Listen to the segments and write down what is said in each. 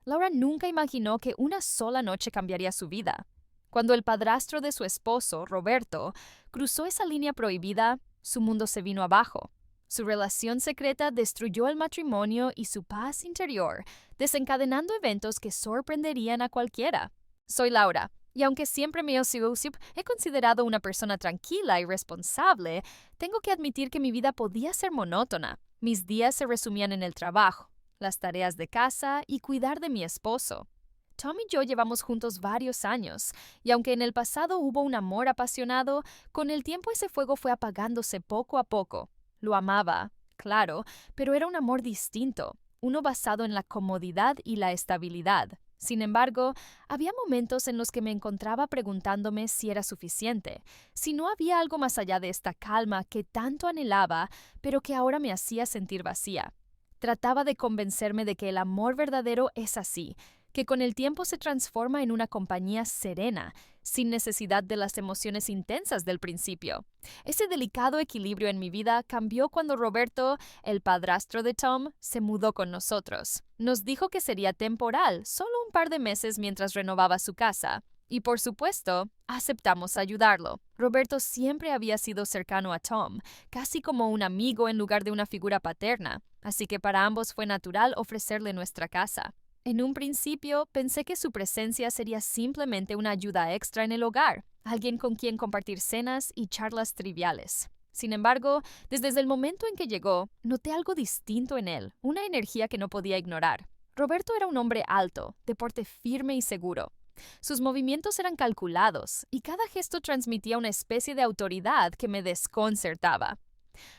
Laura nunca imaginó que una sola noche cambiaría su vida. Cuando el padrastro de su esposo, Roberto, cruzó esa línea prohibida, su mundo se vino abajo. Su relación secreta destruyó el matrimonio y su paz interior, desencadenando eventos que sorprenderían a cualquiera. Soy Laura, y aunque siempre he considerado una persona tranquila y responsable, tengo que admitir que mi vida podía ser monótona. Mis días se resumían en el trabajo, las tareas de casa y cuidar de mi esposo. Tom y yo llevamos juntos varios años, y aunque en el pasado hubo un amor apasionado, con el tiempo ese fuego fue apagándose poco a poco. Lo amaba, claro, pero era un amor distinto, uno basado en la comodidad y la estabilidad. Sin embargo, había momentos en los que me encontraba preguntándome si era suficiente, si no había algo más allá de esta calma que tanto anhelaba, pero que ahora me hacía sentir vacía. Trataba de convencerme de que el amor verdadero es así, que con el tiempo se transforma en una compañía serena, sin necesidad de las emociones intensas del principio. Ese delicado equilibrio en mi vida cambió cuando Roberto, el padrastro de Tom, se mudó con nosotros. Nos dijo que sería temporal, solo un par de meses mientras renovaba su casa. Y por supuesto, aceptamos ayudarlo. Roberto siempre había sido cercano a Tom, casi como un amigo en lugar de una figura paterna, así que para ambos fue natural ofrecerle nuestra casa. En un principio pensé que su presencia sería simplemente una ayuda extra en el hogar, alguien con quien compartir cenas y charlas triviales. Sin embargo, desde el momento en que llegó, noté algo distinto en él, una energía que no podía ignorar. Roberto era un hombre alto, de porte firme y seguro. Sus movimientos eran calculados, y cada gesto transmitía una especie de autoridad que me desconcertaba.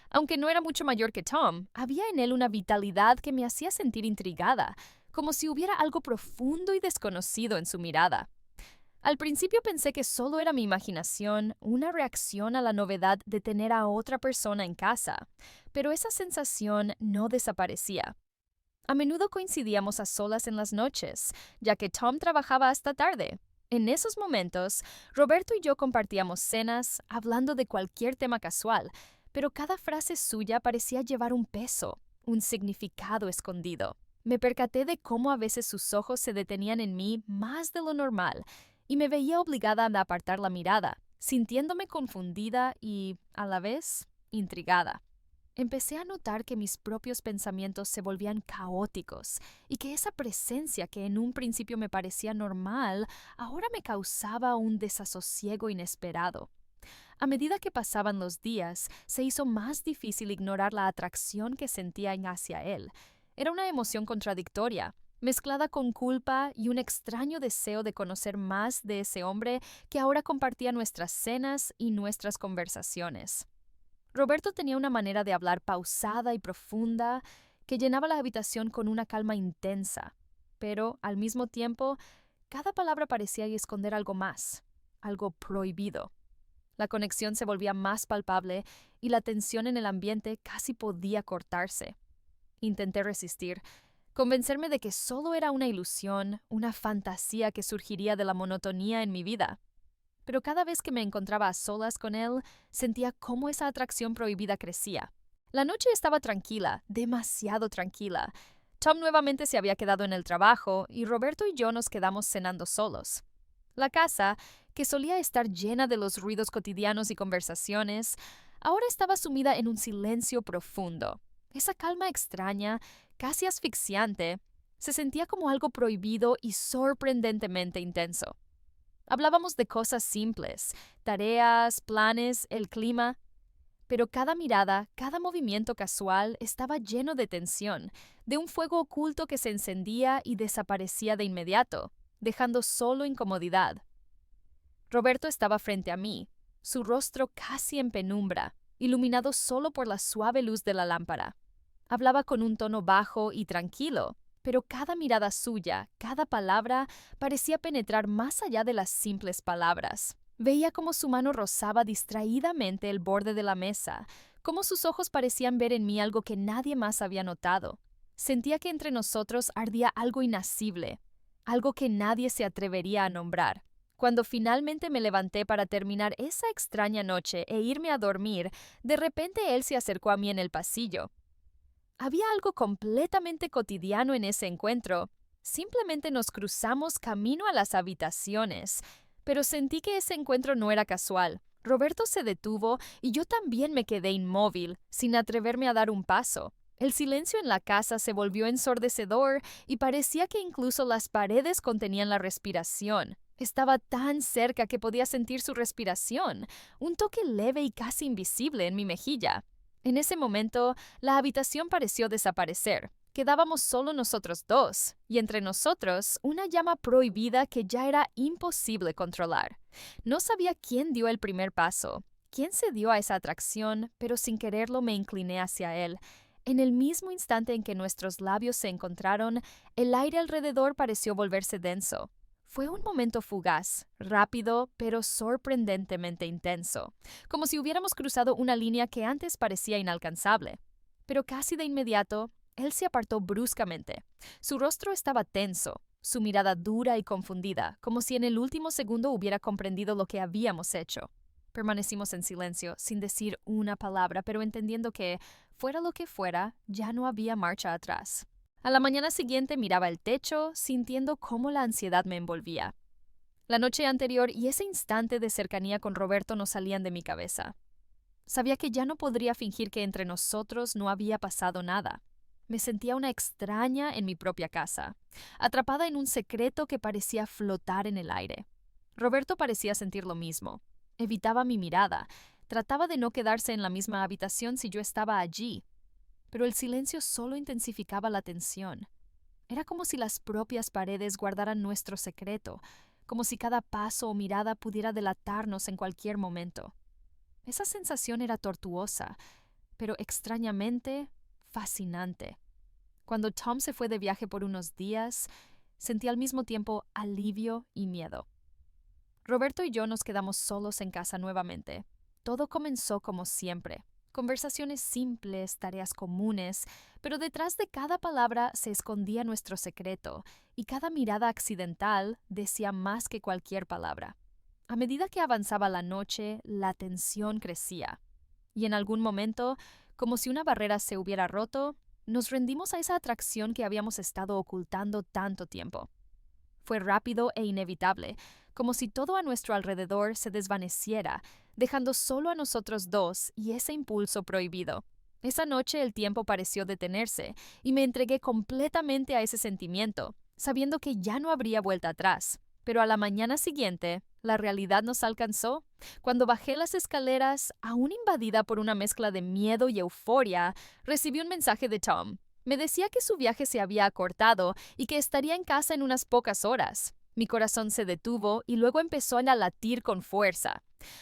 Aunque no era mucho mayor que Tom, había en él una vitalidad que me hacía sentir intrigada, como si hubiera algo profundo y desconocido en su mirada. Al principio pensé que solo era mi imaginación, una reacción a la novedad de tener a otra persona en casa, pero esa sensación no desaparecía. A menudo coincidíamos a solas en las noches, ya que Tom trabajaba hasta tarde. En esos momentos, Roberto y yo compartíamos cenas, hablando de cualquier tema casual, pero cada frase suya parecía llevar un peso, un significado escondido. Me percaté de cómo a veces sus ojos se detenían en mí más de lo normal, y me veía obligada a apartar la mirada, sintiéndome confundida y, a la vez, intrigada. Empecé a notar que mis propios pensamientos se volvían caóticos y que esa presencia que en un principio me parecía normal, ahora me causaba un desasosiego inesperado. A medida que pasaban los días, se hizo más difícil ignorar la atracción que sentía hacia él. Era una emoción contradictoria, mezclada con culpa y un extraño deseo de conocer más de ese hombre que ahora compartía nuestras cenas y nuestras conversaciones. Roberto tenía una manera de hablar pausada y profunda que llenaba la habitación con una calma intensa, pero, al mismo tiempo, cada palabra parecía esconder algo más, algo prohibido. La conexión se volvía más palpable y la tensión en el ambiente casi podía cortarse. Intenté resistir, convencerme de que solo era una ilusión, una fantasía que surgiría de la monotonía en mi vida. Pero cada vez que me encontraba a solas con él, sentía cómo esa atracción prohibida crecía. La noche estaba tranquila, demasiado tranquila. Tom nuevamente se había quedado en el trabajo y Roberto y yo nos quedamos cenando solos. La casa, que solía estar llena de los ruidos cotidianos y conversaciones, ahora estaba sumida en un silencio profundo. Esa calma extraña, casi asfixiante, se sentía como algo prohibido y sorprendentemente intenso. Hablábamos de cosas simples, tareas, planes, el clima, pero cada mirada, cada movimiento casual estaba lleno de tensión, de un fuego oculto que se encendía y desaparecía de inmediato, dejando solo incomodidad. Roberto estaba frente a mí, su rostro casi en penumbra, iluminado solo por la suave luz de la lámpara. Hablaba con un tono bajo y tranquilo, pero cada mirada suya, cada palabra, parecía penetrar más allá de las simples palabras. Veía cómo su mano rozaba distraídamente el borde de la mesa, cómo sus ojos parecían ver en mí algo que nadie más había notado. Sentía que entre nosotros ardía algo inasible, algo que nadie se atrevería a nombrar. Cuando finalmente me levanté para terminar esa extraña noche e irme a dormir, de repente él se acercó a mí en el pasillo. Había algo completamente cotidiano en ese encuentro. Simplemente nos cruzamos camino a las habitaciones, pero sentí que ese encuentro no era casual. Roberto se detuvo y yo también me quedé inmóvil, sin atreverme a dar un paso. El silencio en la casa se volvió ensordecedor y parecía que incluso las paredes contenían la respiración. Estaba tan cerca que podía sentir su respiración, un toque leve y casi invisible en mi mejilla. En ese momento, la habitación pareció desaparecer. Quedábamos solo nosotros dos, y entre nosotros una llama prohibida que ya era imposible controlar. No sabía quién dio el primer paso, quién se dio a esa atracción, pero sin quererlo me incliné hacia él. En el mismo instante en que nuestros labios se encontraron, el aire alrededor pareció volverse denso. Fue un momento fugaz, rápido, pero sorprendentemente intenso, como si hubiéramos cruzado una línea que antes parecía inalcanzable. Pero casi de inmediato, él se apartó bruscamente. Su rostro estaba tenso, su mirada dura y confundida, como si en el último segundo hubiera comprendido lo que habíamos hecho. Permanecimos en silencio, sin decir una palabra, pero entendiendo que, fuera lo que fuera, ya no había marcha atrás. A la mañana siguiente miraba el techo, sintiendo cómo la ansiedad me envolvía. La noche anterior y ese instante de cercanía con Roberto no salían de mi cabeza. Sabía que ya no podría fingir que entre nosotros no había pasado nada. Me sentía una extraña en mi propia casa, atrapada en un secreto que parecía flotar en el aire. Roberto parecía sentir lo mismo. Evitaba mi mirada, trataba de no quedarse en la misma habitación si yo estaba allí. Pero el silencio solo intensificaba la tensión. Era como si las propias paredes guardaran nuestro secreto, como si cada paso o mirada pudiera delatarnos en cualquier momento. Esa sensación era tortuosa, pero extrañamente fascinante. Cuando Tom se fue de viaje por unos días, sentí al mismo tiempo alivio y miedo. Roberto y yo nos quedamos solos en casa nuevamente. Todo comenzó como siempre. Conversaciones simples, tareas comunes, pero detrás de cada palabra se escondía nuestro secreto, y cada mirada accidental decía más que cualquier palabra. A medida que avanzaba la noche, la tensión crecía. Y en algún momento, como si una barrera se hubiera roto, nos rendimos a esa atracción que habíamos estado ocultando tanto tiempo. Fue rápido e inevitable, como si todo a nuestro alrededor se desvaneciera, dejando solo a nosotros dos y ese impulso prohibido. Esa noche el tiempo pareció detenerse y me entregué completamente a ese sentimiento, sabiendo que ya no habría vuelta atrás. Pero a la mañana siguiente, la realidad nos alcanzó. Cuando bajé las escaleras, aún invadida por una mezcla de miedo y euforia, recibí un mensaje de Tom. Me decía que su viaje se había acortado y que estaría en casa en unas pocas horas. Mi corazón se detuvo y luego empezó a latir con fuerza.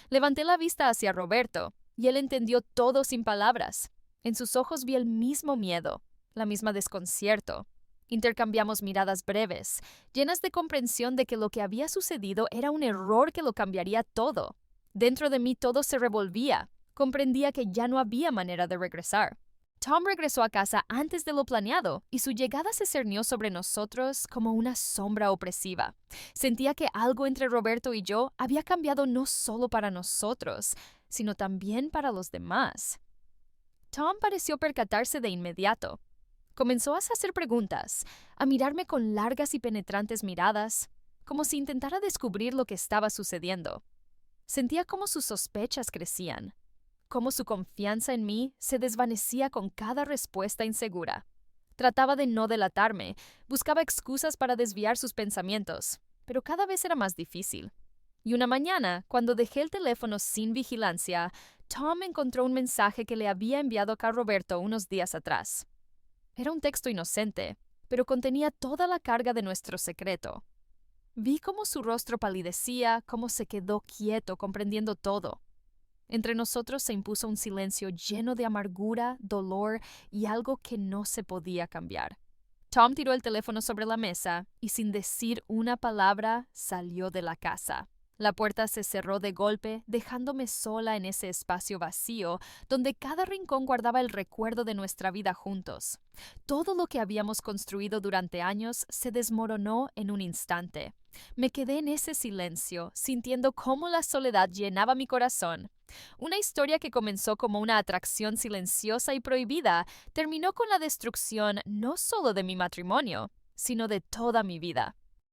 Levanté la vista hacia Roberto, y él entendió todo sin palabras. En sus ojos vi el mismo miedo, la misma desconcierto. Intercambiamos miradas breves, llenas de comprensión de que lo que había sucedido era un error que lo cambiaría todo. Dentro de mí todo se revolvía. Comprendía que ya no había manera de regresar. Tom regresó a casa antes de lo planeado, y su llegada se cernió sobre nosotros como una sombra opresiva. Sentía que algo entre Roberto y yo había cambiado no solo para nosotros, sino también para los demás. Tom pareció percatarse de inmediato. Comenzó a hacer preguntas, a mirarme con largas y penetrantes miradas, como si intentara descubrir lo que estaba sucediendo. Sentía cómo sus sospechas crecían, cómo su confianza en mí se desvanecía con cada respuesta insegura. Trataba de no delatarme, buscaba excusas para desviar sus pensamientos, pero cada vez era más difícil. Y una mañana, cuando dejé el teléfono sin vigilancia, Tom encontró un mensaje que le había enviado a Roberto unos días atrás. Era un texto inocente, pero contenía toda la carga de nuestro secreto. Vi cómo su rostro palidecía, cómo se quedó quieto, comprendiendo todo. Entre nosotros se impuso un silencio lleno de amargura, dolor y algo que no se podía cambiar. Tom tiró el teléfono sobre la mesa y sin decir una palabra salió de la casa. La puerta se cerró de golpe, dejándome sola en ese espacio vacío, donde cada rincón guardaba el recuerdo de nuestra vida juntos. Todo lo que habíamos construido durante años se desmoronó en un instante. Me quedé en ese silencio, sintiendo cómo la soledad llenaba mi corazón. Una historia que comenzó como una atracción silenciosa y prohibida, terminó con la destrucción no solo de mi matrimonio, sino de toda mi vida.